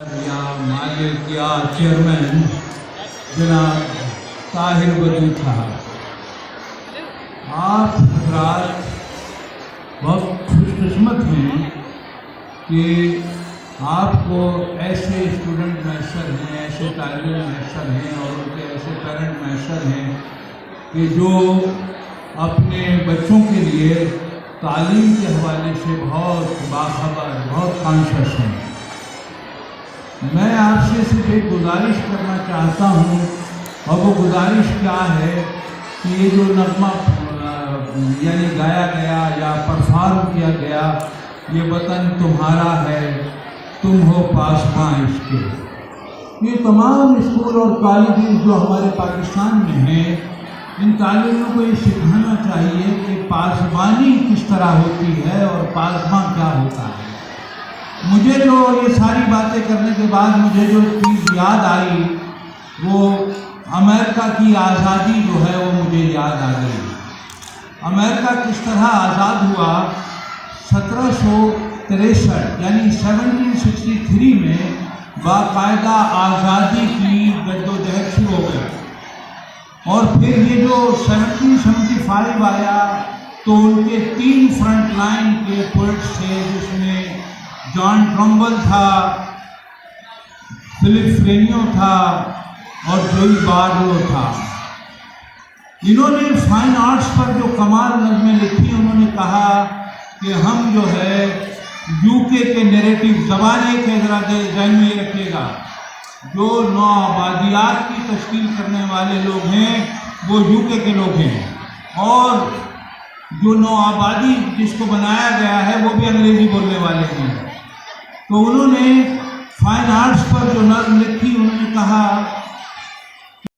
یا مالک یا چیئرمین جناب طاہر بدوی صاحب، آپ حضرات بہت خوش قسمت ہیں کہ آپ کو ایسے اسٹوڈنٹ میسر ہیں، ایسے طالب علم میسر ہیں اور ان کے ایسے پیرنٹ میسر ہیں کہ جو اپنے بچوں کے لیے تعلیم کے حوالے سے بہت باخبر، بہت کانشیس ہیں۔ میں آپ سے صرف ایک گزارش کرنا چاہتا ہوں، اور وہ گزارش کیا ہے کہ یہ جو نغمہ یعنی گایا گیا یا پرفارم کیا گیا، یہ وطن تمہارا ہے تم ہو پاسباں اس کے، یہ تمام اسکول اور کالجز جو ہمارے پاکستان میں ہیں، ان طالبوں کو یہ سکھانا چاہیے کہ پاسبانی کس طرح ہوتی ہے اور پاسباں کیا ہوتا ہے۔ مجھے جو یہ ساری باتیں کرنے کے بعد مجھے جو چیز یاد آئی وہ امریکہ کی آزادی جو ہے وہ مجھے یاد آ گئی۔ امریکہ کس طرح آزاد ہوا 1763 یعنی 1763 میں باقاعدہ آزادی کی جدوجہد شروع ہو گئی، اور پھر یہ جو 1775 آیا تو ان کے 3 فرنٹ لائن کے پوئٹس تھے، جس میں جان ٹرمبل تھا، فلپ فرینیو تھا اور جوئی بارلو تھا۔ انہوں نے فائن آرٹس پر جو کمال نظمیں لکھی، انہوں نے کہا کہ ہم جو ہے یو کے نیریٹو زبان ایک ہے، ذرا ذہن میں یہ رکھیے گا، جو نوآبادیات کی تشکیل کرنے والے لوگ ہیں وہ یو کے لوگ ہیں، اور جو نوآبادی جس کو بنایا گیا ہے وہ بھی انگریزی بولنے والے ہیں۔ تو انہوں نے فائن آرٹس پر جو نظم لکھی، انہوں نے کہا